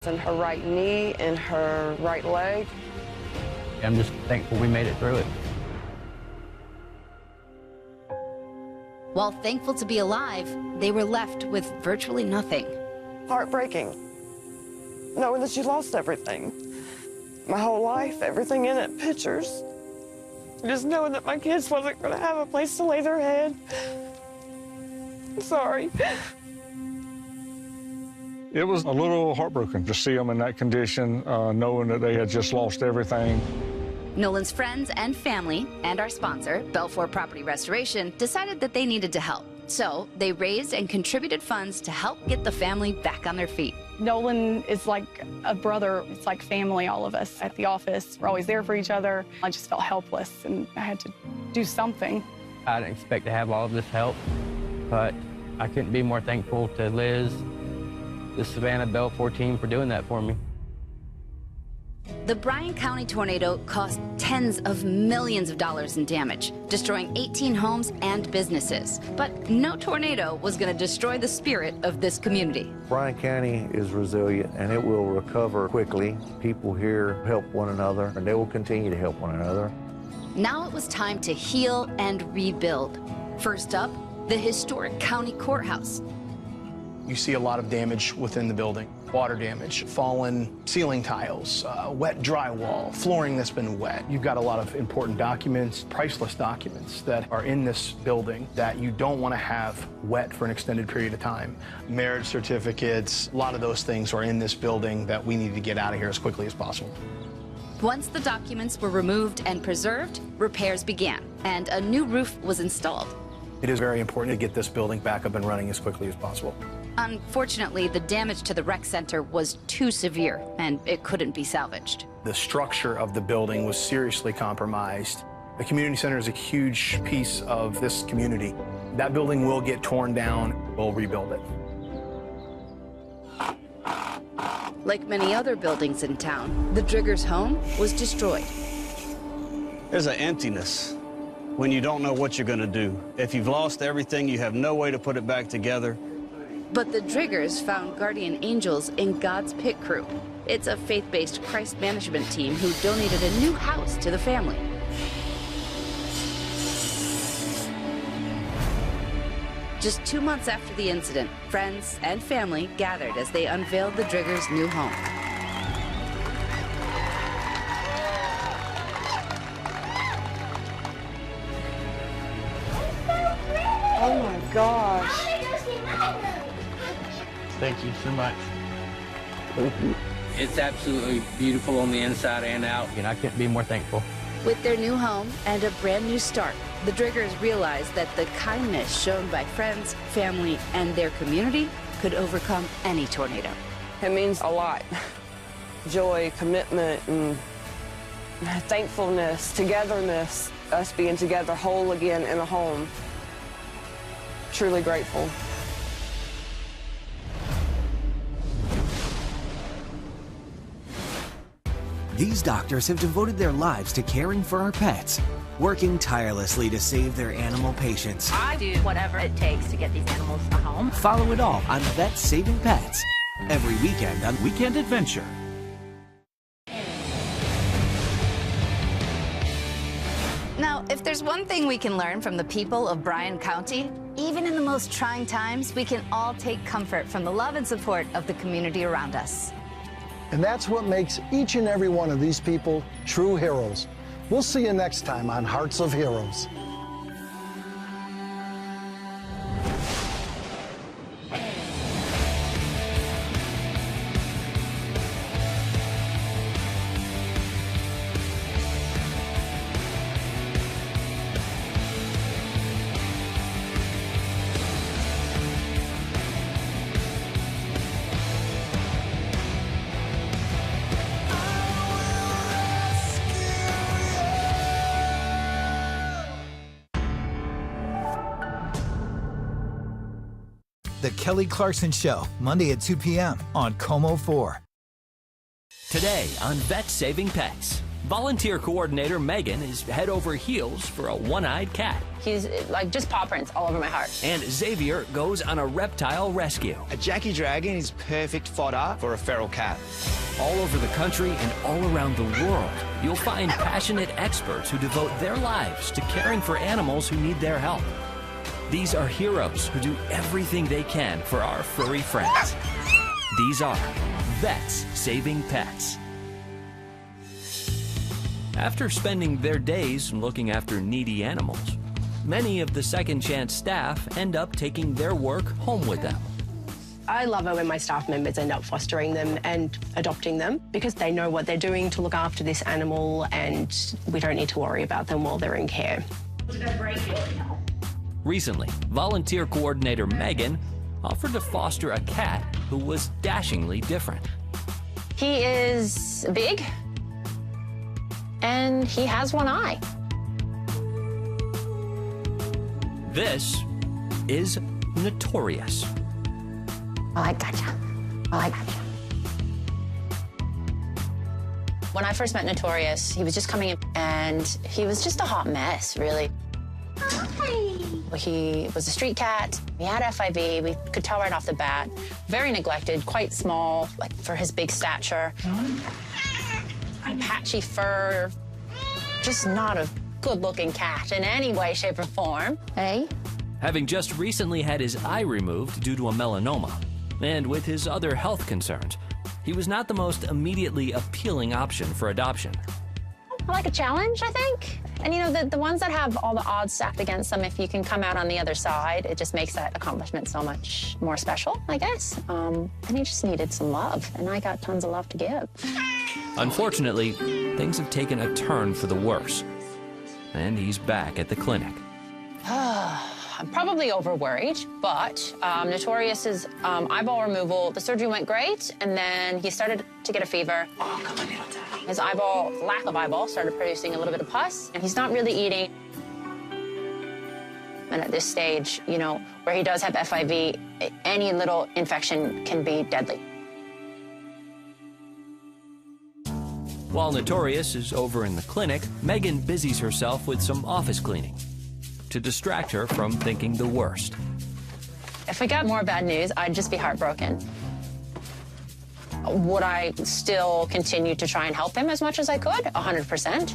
in her right knee and her right leg. I'm just thankful we made it through it. While thankful to be alive, they were left with virtually nothing. Heartbreaking, knowing that you lost everything. My whole life, everything in it, pictures. Just knowing that my kids wasn't going to have a place to lay their head. I'm sorry. It was a little heartbroken to see them in that condition, knowing that they had just lost everything. Nolan's friends and family and our sponsor, Belfour Property Restoration, decided that they needed to help. So they raised and contributed funds to help get the family back on their feet. Nolan is like a brother. It's like family, all of us at the office. We're always there for each other. I just felt helpless, and I had to do something. I didn't expect to have all of this help, but I couldn't be more thankful to Liz, the Savannah Belfour team, for doing that for me. The Bryan County tornado cost tens of millions of dollars in damage, destroying 18 homes and businesses. But no tornado was going to destroy the spirit of this community. Bryan County is resilient, and it will recover quickly. People here help one another, and they will continue to help one another. Now it was time to heal and rebuild. First up, the historic county courthouse. You see a lot of damage within the building. Water damage, fallen ceiling tiles, wet drywall, flooring that's been wet. You've got a lot of important documents, priceless documents that are in this building that you don't want to have wet for an extended period of time. Marriage certificates, a lot of those things are in this building that we need to get out of here as quickly as possible. Once the documents were removed and preserved, repairs began, and a new roof was installed. It is very important to get this building back up and running as quickly as possible. Unfortunately, the damage to the rec center was too severe, and it couldn't be salvaged. The structure of the building was seriously compromised. The community center is a huge piece of this community. That building will get torn down. We'll rebuild it. Like many other buildings in town, the Driggers' home was destroyed. There's an emptiness when you don't know what you're going to do. If you've lost everything, you have no way to put it back together. But the Driggers found guardian angels in God's Pit Crew. It's a faith-based Christ management team who donated a new house to the family. Just 2 months after the incident, friends and family gathered as they unveiled the Driggers' new home. Oh my gosh. Thank you so much. It's absolutely beautiful on the inside and out, and I couldn't be more thankful. With their new home and a brand new start, the Driggers realized that the kindness shown by friends, family, and their community could overcome any tornado. It means a lot. Joy, commitment, and thankfulness, togetherness, us being together whole again in a home. Truly grateful. These doctors have devoted their lives to caring for our pets, working tirelessly to save their animal patients. I do whatever it takes to get these animals a home. Follow it all on Vets Saving Pets, every weekend on Weekend Adventure. Now, if there's one thing we can learn from the people of Bryan County, even in the most trying times, we can all take comfort from the love and support of the community around us. And that's what makes each and every one of these people true heroes. We'll see you next time on Hearts of Heroes. The Kelly Clarkson Show, Monday at 2 p.m. on Como 4. Today on Vets Saving Pets. Volunteer coordinator Megan is head over heels for a one-eyed cat. He's like just paw prints all over my heart. And Xavier goes on a reptile rescue. A Jackie Dragon is perfect fodder for a feral cat. All over the country and all around the world, you'll find passionate experts who devote their lives to caring for animals who need their help. These are heroes who do everything they can for our furry friends. These are Vets Saving Pets. After spending their days looking after needy animals, many of the Second Chance staff end up taking their work home with them. I love it when my staff members end up fostering them and adopting them because they know what they're doing to look after this animal and we don't need to worry about them while they're in care. Recently, volunteer coordinator Megan offered to foster a cat who was dashingly different. He is big, and he has one eye. This is Notorious. Oh, I gotcha. Oh, I gotcha. When I first met Notorious, he was just coming in, and he was just a hot mess, really. He was a street cat. He had FIV. We could tell right off the bat. Very neglected, quite small, like for his big stature. Patchy fur. Just not a good-looking cat in any way, shape, or form. Hey? Having just recently had his eye removed due to a melanoma, and with his other health concerns, he was not the most immediately appealing option for adoption. I like a challenge, I think. And you know, the ones that have all the odds stacked against them, if you can come out on the other side, it just makes that accomplishment so much more special, I guess. And he just needed some love, and I got tons of love to give. Unfortunately, things have taken a turn for the worse, and he's back at the clinic. I'm probably over-worried, but Notorious's eyeball removal, the surgery went great, and then he started to get a fever. Oh, come on, little daddy. His eyeball, lack of eyeball, started producing a little bit of pus, and he's not really eating. And at this stage, you know, where he does have FIV, any little infection can be deadly. While Notorious is over in the clinic, Megan busies herself with some office cleaning to distract her from thinking the worst. If I got more bad news, I'd just be heartbroken. Would I still continue to try and help him as much as I could? 100%.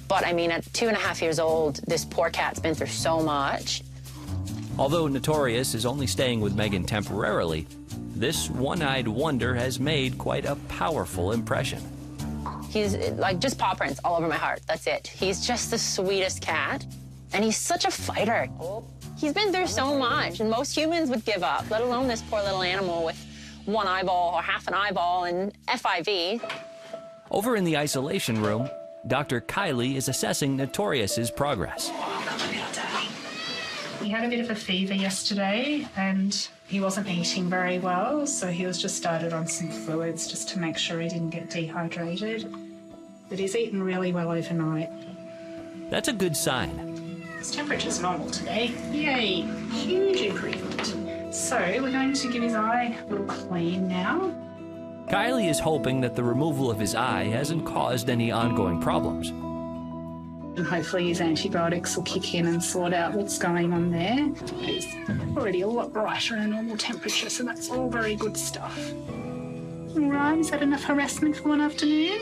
But I mean, at 2.5 years old, this poor cat's been through so much. Although Notorious is only staying with Megan temporarily, this one-eyed wonder has made quite a powerful impression. He's like just paw prints all over my heart, that's it. He's just the sweetest cat, and he's such a fighter. He's been through so much, and most humans would give up, let alone this poor little animal with one eyeball or half an eyeball and FIV. Over in the isolation room, Dr. Kylie is assessing Notorious's progress. He had a bit of a fever yesterday and he wasn't eating very well, so he was just started on some fluids just to make sure he didn't get dehydrated. But he's eaten really well overnight. That's a good sign. His temperature's normal today. Yay, huge improvement. So we're going to give his eye a little clean now. Kylie is hoping that the removal of his eye hasn't caused any ongoing problems. And hopefully his antibiotics will kick in and sort out what's going on there. He's already a lot brighter than normal temperature, so that's all very good stuff. All right, is that enough harassment for one afternoon?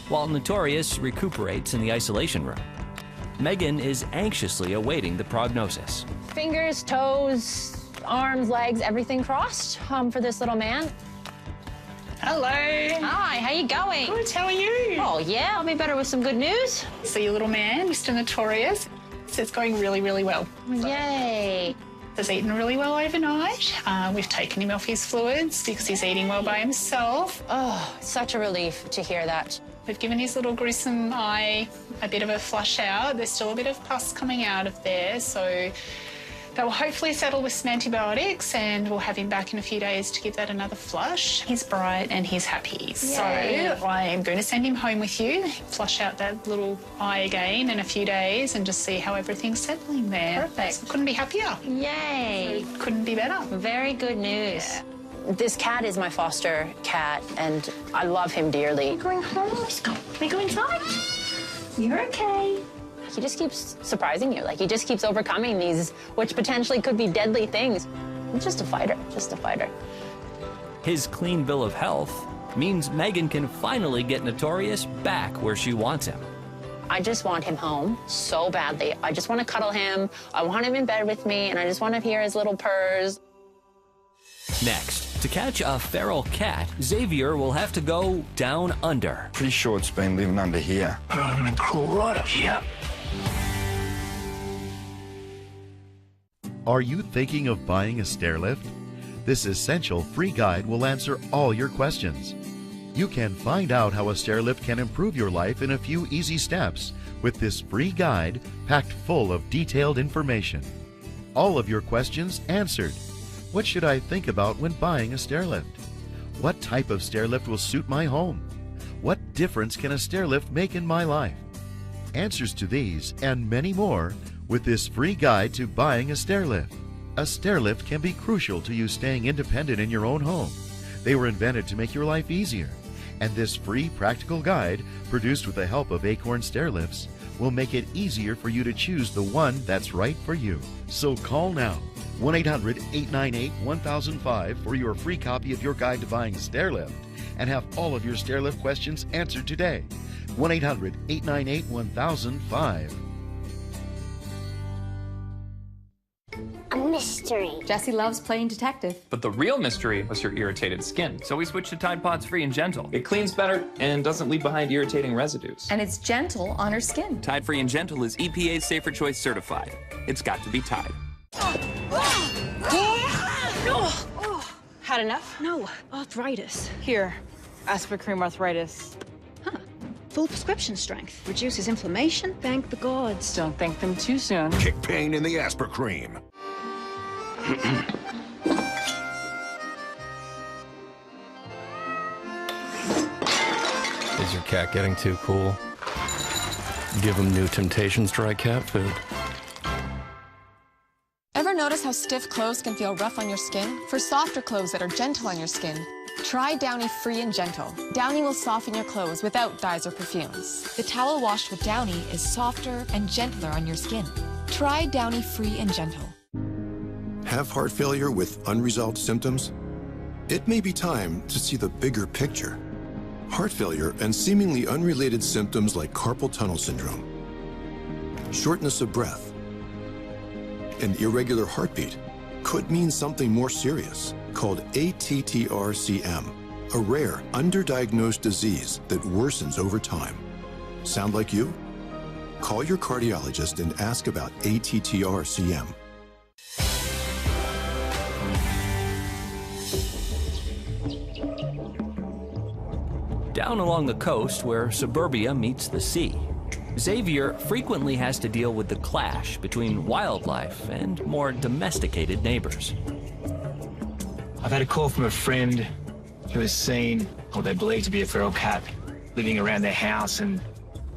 While Notorious recuperates in the isolation room, Megan is anxiously awaiting the prognosis. Fingers, toes, arms, legs, everything crossed for this little man. Hello. Hi, how you going? Good, how are you? Oh, yeah, I'll be better with some good news. So your little man, Mr. Notorious, so it's going really, really well. Yay. He's eaten really well overnight. We've taken him off his fluids because he's eating well by himself. Oh, such a relief to hear that. We've given his little gruesome eye a bit of a flush out. There's still a bit of pus coming out of there, so that will hopefully settle with some antibiotics, and we'll have him back in a few days to give that another flush. He's bright and he's happy. Yay. So I am going to send him home with you, flush out that little eye again in a few days and just see how everything's settling there. Perfect. So couldn't be happier. Yay. So couldn't be better. Very good news. Yeah. This cat is my foster cat, and I love him dearly. We're going home. Let's go. We go inside. You're okay. He just keeps surprising you. Like, he just keeps overcoming these, which potentially could be deadly things. He's just a fighter, just a fighter. His clean bill of health means Megan can finally get Notorious back where she wants him. I just want him home so badly. I just want to cuddle him. I want him in bed with me, and I just want to hear his little purrs. Next, to catch a feral cat, Xavier will have to go down under. Pretty sure it's been living under here. I'm gonna crawl right up here. Are you thinking of buying a stair lift? This essential free guide will answer all your questions. You can find out how a stair lift can improve your life in a few easy steps with this free guide packed full of detailed information. All of your questions answered. What should I think about when buying a stair lift? What type of stair lift will suit my home? What difference can a stair lift make in my life? Answers to these and many more with this free guide to buying a stair lift. A stair lift can be crucial to you staying independent in your own home. They were invented to make your life easier, and this free practical guide, produced with the help of Acorn Stair Lifts, will make it easier for you to choose the one that's right for you. So call now, 1-800-898-1005 for your free copy of your guide to buying a stair lift, and have all of your stair lift questions answered today. 1-800-898-1005. A mystery. Jessie loves playing detective. But the real mystery was your irritated skin. So we switched to Tide Pods Free and Gentle. It cleans better and doesn't leave behind irritating residues. And it's gentle on her skin. Tide Free and Gentle is EPA's Safer Choice certified. It's got to be Tide. Had enough? No, arthritis. Here, Aspirin arthritis. Huh. Full prescription strength. Reduces inflammation. Thank the gods. Don't thank them too soon. Kick pain in the Aspirin. Is your cat getting too cool? Give him New Temptations dry cat food. Ever notice how stiff clothes can feel rough on your skin? For softer clothes that are gentle on your skin, try Downy Free and Gentle. Downy will soften your clothes without dyes or perfumes. The towel washed with Downy is softer and gentler on your skin. Try Downy Free and Gentle. Have heart failure with unresolved symptoms? It may be time to see the bigger picture. Heart failure and seemingly unrelated symptoms like carpal tunnel syndrome, shortness of breath, and irregular heartbeat could mean something more serious called ATTR-CM, a rare, underdiagnosed disease that worsens over time. Sound like you? Call your cardiologist and ask about ATTR-CM. Down along the coast where suburbia meets the sea, Xavier frequently has to deal with the clash between wildlife and more domesticated neighbors. I've had a call from a friend who has seen what they believe to be a feral cat living around their house and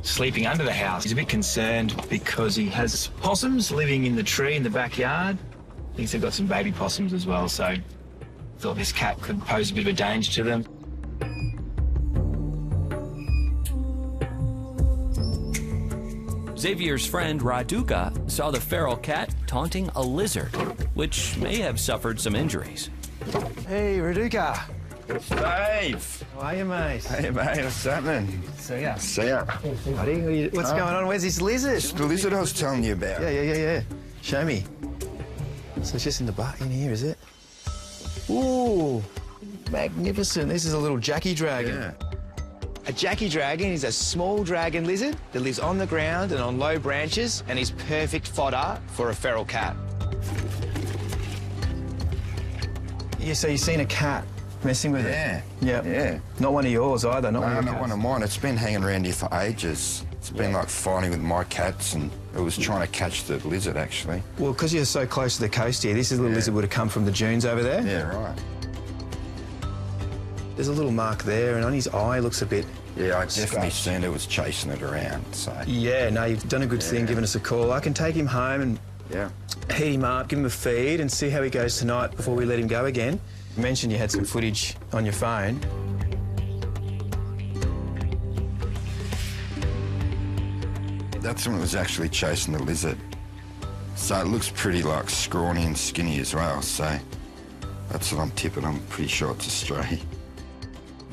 sleeping under the house. He's a bit concerned because he has possums living in the tree in the backyard. Thinks they've got some baby possums as well, so thought this cat could pose a bit of a danger to them. Xavier's friend Raduca saw the feral cat taunting a lizard, which may have suffered some injuries. Hey, Raduca. Dave. How are you, mate? Hey, mate, what's happening? See ya. See ya. Buddy, what's going on? Where's this lizard? It's the lizard I was telling you about. Yeah. Show me. So it's just in the butt in here, is it? Ooh, magnificent. This is a little Jackie dragon. Yeah. A Jackie dragon is a small dragon lizard that lives on the ground and on low branches and is perfect fodder for a feral cat. Yeah, so you've seen a cat messing with it? Yeah. Not one of yours either, not one of your not cats. one of mine. It's been hanging around here for ages. It's been like fighting with my cats, and it was trying to catch the lizard, actually. Well, because you're so close to the coast here, this little lizard would have come from the dunes over there. Yeah, right. There's a little mark there, and on his eye looks a bit... Yeah, I definitely seen it was chasing it around, so... Yeah, no, you've done a good thing giving us a call. I can take him home and heat him up, give him a feed, and see how he goes tonight before we let him go again. You mentioned you had some footage on your phone. That's when it was actually chasing the lizard. So it looks pretty like scrawny and skinny as well, so that's what I'm tipping. I'm pretty sure it's a stray.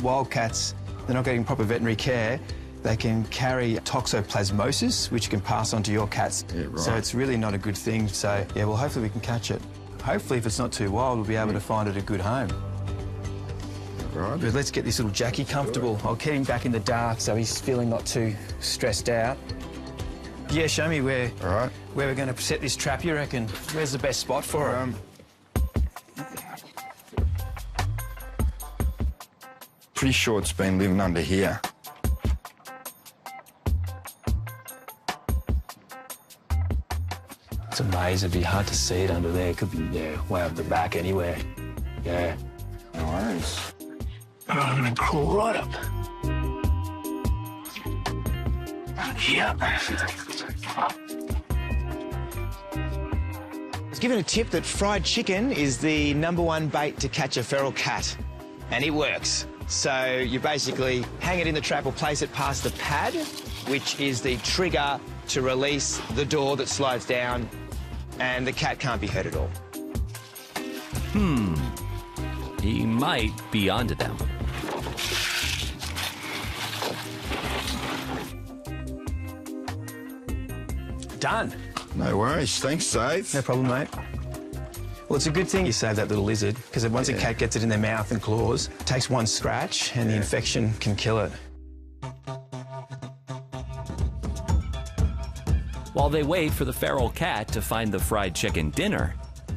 Wildcats, they're not getting proper veterinary care. They can carry toxoplasmosis, which can pass on to your cats. Yeah, right. So it's really not a good thing. So, yeah, well, hopefully we can catch it. Hopefully, if it's not too wild, we'll be able to find it a good home. Right. But let's get this little Jackie comfortable. I'll get him back in the dark so he's feeling not too stressed out. Yeah, show me where we're going to set this trap, you reckon? Where's the best spot for it? Pretty sure it's been living under here. It's a maze. It'd be hard to see it under there. It could be, yeah, way up the back anywhere. Yeah. No worries. I'm going to crawl right up. Yeah. I was given a tip that fried chicken is the #1 bait to catch a feral cat, and it works. So you basically hang it in the trap or place it past the pad, which is the trigger to release the door that slides down, and the cat can't be hurt at all. He might be onto them. Done. No worries. Thanks, Dave. No problem, mate. Well, it's a good thing you saved that little lizard, because once a cat gets it in their mouth and claws, it takes one scratch and the infection can kill it. While they wait for the feral cat to find the fried chicken dinner,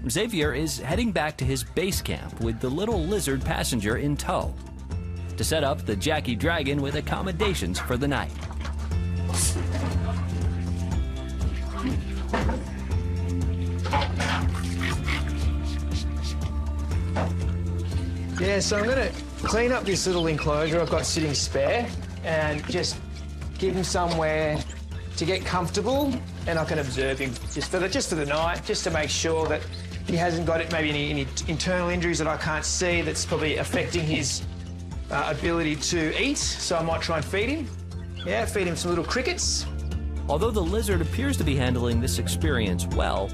Xavier is heading back to his base camp with the little lizard passenger in tow to set up the Jackie Dragon with accommodations for the night. Yeah, so I'm going to clean up this little enclosure I've got sitting spare and just give him somewhere to get comfortable, and I can observe him just for the night, just to make sure that he hasn't got maybe any internal injuries that I can't see that's probably affecting his ability to eat. So I might try and feed him. Yeah, feed him some little crickets. Although the lizard appears to be handling this experience well,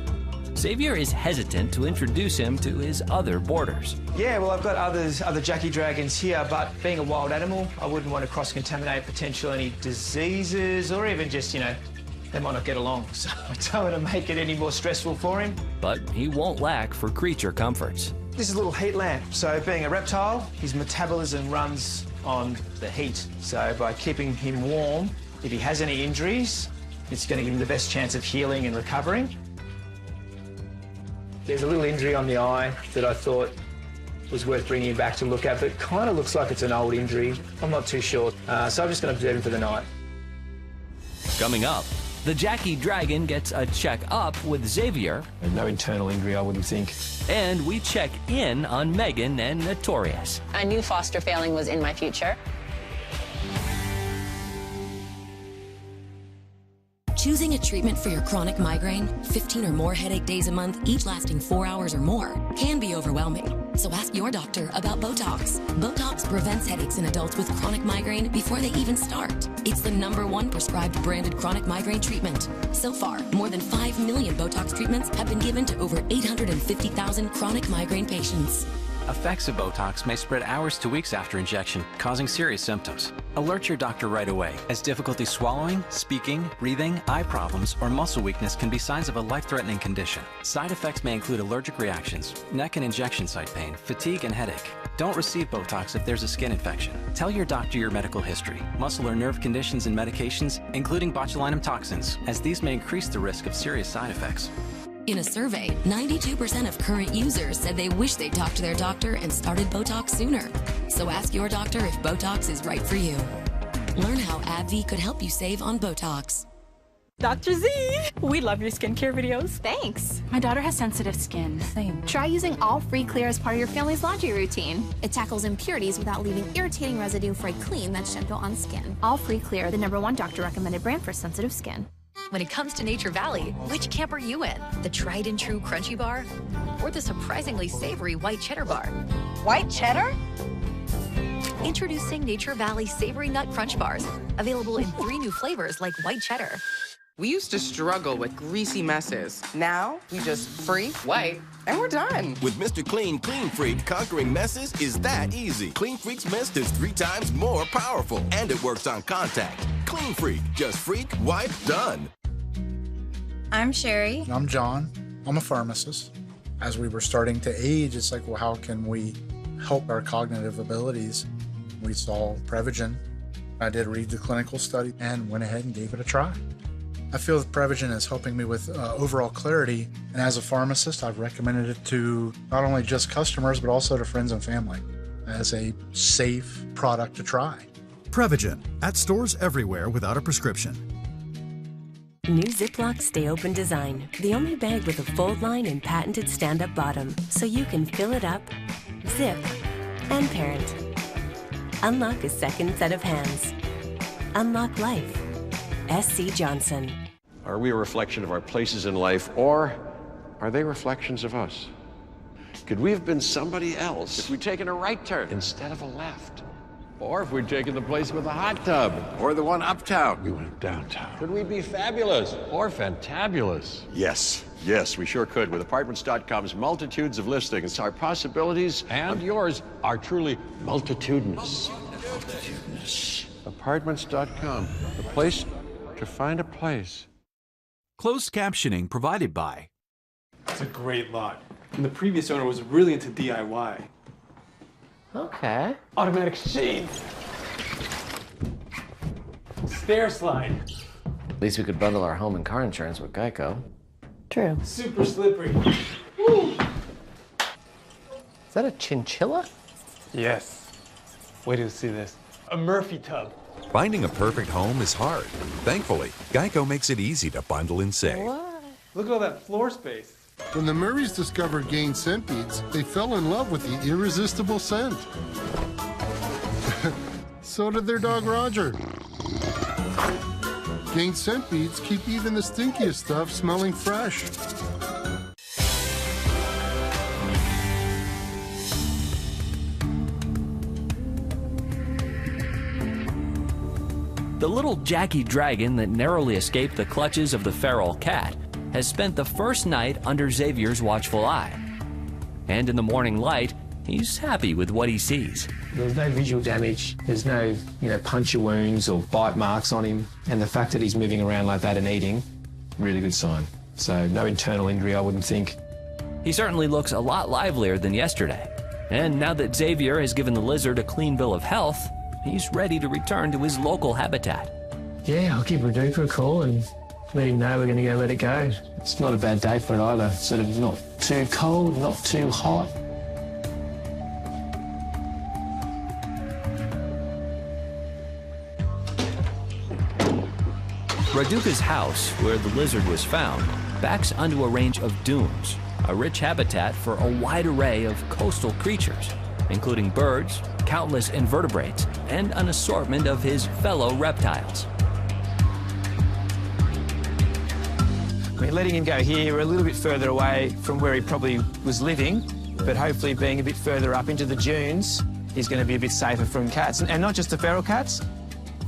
Xavier is hesitant to introduce him to his other boarders. Yeah, well, I've got other Jackie Dragons here, but being a wild animal, I wouldn't want to cross-contaminate potential any diseases, or even just, they might not get along. So I don't want to make it any more stressful for him. But he won't lack for creature comforts. This is a little heat lamp. So being a reptile, his metabolism runs on the heat. So by keeping him warm, if he has any injuries, it's going to give him the best chance of healing and recovering. There's a little injury on the eye that I thought was worth bringing him back to look at, but it kind of looks like it's an old injury. I'm not too sure. So I'm just going to observe him for the night. Coming up, the Jackie Dragon gets a check-up with Xavier. No internal injury, I wouldn't think. And we check in on Megan and Notorious. I knew foster failing was in my future. Choosing a treatment for your chronic migraine, 15 or more headache days a month, each lasting 4 hours or more, can be overwhelming. So ask your doctor about Botox. Botox prevents headaches in adults with chronic migraine before they even start. It's the #1 prescribed branded chronic migraine treatment. So far, more than 5 million Botox treatments have been given to over 850,000 chronic migraine patients. Effects of Botox may spread hours to weeks after injection, causing serious symptoms. Alert your doctor right away, as difficulty swallowing, speaking, breathing, eye problems, or muscle weakness can be signs of a life-threatening condition. Side effects may include allergic reactions, neck and injection site pain, fatigue, and headache. Don't receive Botox if there's a skin infection. Tell your doctor your medical history, muscle or nerve conditions and medications, including botulinum toxins, as these may increase the risk of serious side effects. In a survey, 92% of current users said they wish they talked to their doctor and started Botox sooner. So ask your doctor if Botox is right for you. Learn how AbbVie could help you save on Botox. Dr. Z, we love your skincare videos. Thanks. My daughter has sensitive skin. Same. Try using All Free Clear as part of your family's laundry routine. It tackles impurities without leaving irritating residue for a clean that's gentle on skin. All Free Clear, the #1 doctor-recommended brand for sensitive skin. When it comes to Nature Valley, which camp are you in? The tried and true crunchy bar or the surprisingly savory white cheddar bar? White cheddar? Introducing Nature Valley Savory Nut Crunch Bars, available in 3 new flavors like white cheddar. We used to struggle with greasy messes. Now, we just freak, white, and we're done. With Mr. Clean Freak, conquering messes is that easy. Clean Freak's mist is 3 times more powerful, and it works on contact. Clean Freak, just freak, wipe, done. I'm Sherry. I'm John. I'm a pharmacist. As we were starting to age, it's like, well, how can we help our cognitive abilities? We saw Prevagen. I did read the clinical study and went ahead and gave it a try. I feel that Prevagen is helping me with overall clarity, and as a pharmacist, I've recommended it to not only just customers, but also to friends and family as a safe product to try. Prevagen, at stores everywhere without a prescription. New Ziploc Stay Open design. The only bag with a fold line and patented stand-up bottom, so you can fill it up, zip, and parent. Unlock a second set of hands. Unlock life. SC Johnson. Are we a reflection of our places in life, or are they reflections of us? Could we have been somebody else if we'd taken a right turn instead of a left? Or if we'd taken the place with a hot tub, or the one uptown. We went downtown. Could we be fabulous or fantabulous? Yes, we sure could. With Apartments.com's multitudes of listings, our possibilities and yours are truly multitudinous. Apartments.com, the place to find a place. Closed captioning provided by. It's a great lot. And the previous owner was really into DIY. Okay. Automatic shades. Stair slide. At least we could bundle our home and car insurance with Geico. True. Super slippery. Woo! Is that a chinchilla? Yes. Wait till you see this. A Murphy tub. Finding a perfect home is hard. Thankfully, Geico makes it easy to bundle and save. What? Look at all that floor space. When the Murrays discovered Gain scent beads, they fell in love with the irresistible scent. So did their dog Roger. Gain scent beads keep even the stinkiest stuff smelling fresh. The little Jackie dragon that narrowly escaped the clutches of the feral cat has spent the first night under Xavier's watchful eye. And in the morning light, he's happy with what he sees. There's no visual damage. There's no, puncture wounds or bite marks on him. And the fact that he's moving around like that and eating, really good sign. So no internal injury, I wouldn't think. He certainly looks a lot livelier than yesterday. And now that Xavier has given the lizard a clean bill of health, he's ready to return to his local habitat. Yeah, I'll give Reduca a call and let him know we're going to go let it go. It's not a bad day for it either. Sort of not too cold, not too hot. Reduca's house, where the lizard was found, backs onto a range of dunes, a rich habitat for a wide array of coastal creatures, including birds, countless invertebrates, and an assortment of his fellow reptiles. I mean, letting him go here, we're a little bit further away from where he probably was living, but hopefully being a bit further up into the dunes is going to be a bit safer from cats. And not just the feral cats,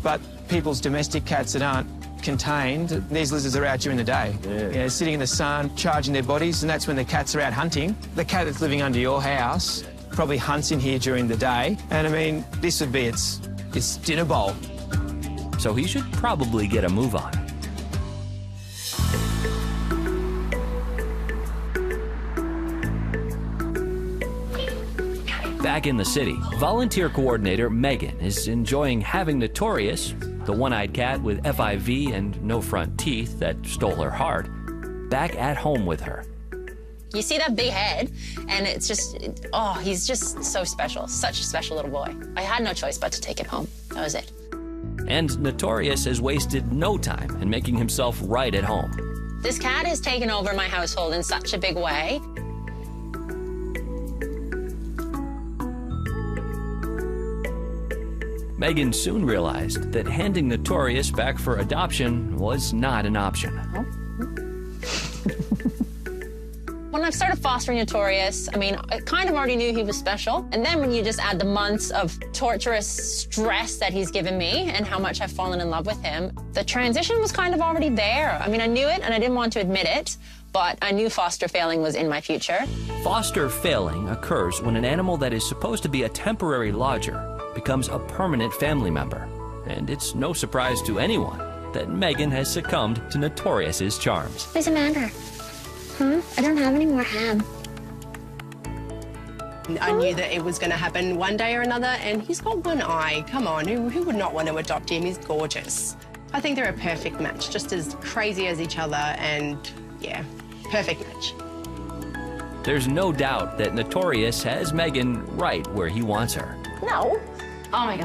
but people's domestic cats that aren't contained. These lizards are out during the day, sitting in the sun, charging their bodies, and that's when the cats are out hunting. The cat that's living under your house probably hunts in here during the day, and I mean, this would be its dinner bowl. So he should probably get a move on. Back in the city, volunteer coordinator Megan is enjoying having Notorious, the one-eyed cat with FIV and no front teeth that stole her heart, back at home with her. You see that big head, and it's just, he's just so special. Such a special little boy. I had no choice but to take him home. That was it. And Notorious has wasted no time in making himself right at home. This cat has taken over my household in such a big way. Megan soon realized that handing Notorious back for adoption was not an option. When I started fostering Notorious, I mean, I kind of already knew he was special. And then when you just add the months of torturous stress that he's given me and how much I've fallen in love with him, the transition was kind of already there. I mean, I knew it and I didn't want to admit it, but I knew foster failing was in my future. Foster failing occurs when an animal that is supposed to be a temporary lodger becomes a permanent family member. And it's no surprise to anyone that Megan has succumbed to Notorious's charms. Where's Amanda? I don't have any more ham. I knew that it was going to happen one day or another, and he's got one eye. Come on, who would not want to adopt him? He's gorgeous. I think they're a perfect match, just as crazy as each other, and yeah, perfect match. There's no doubt that Notorious has Megan right where he wants her. No. Oh my God.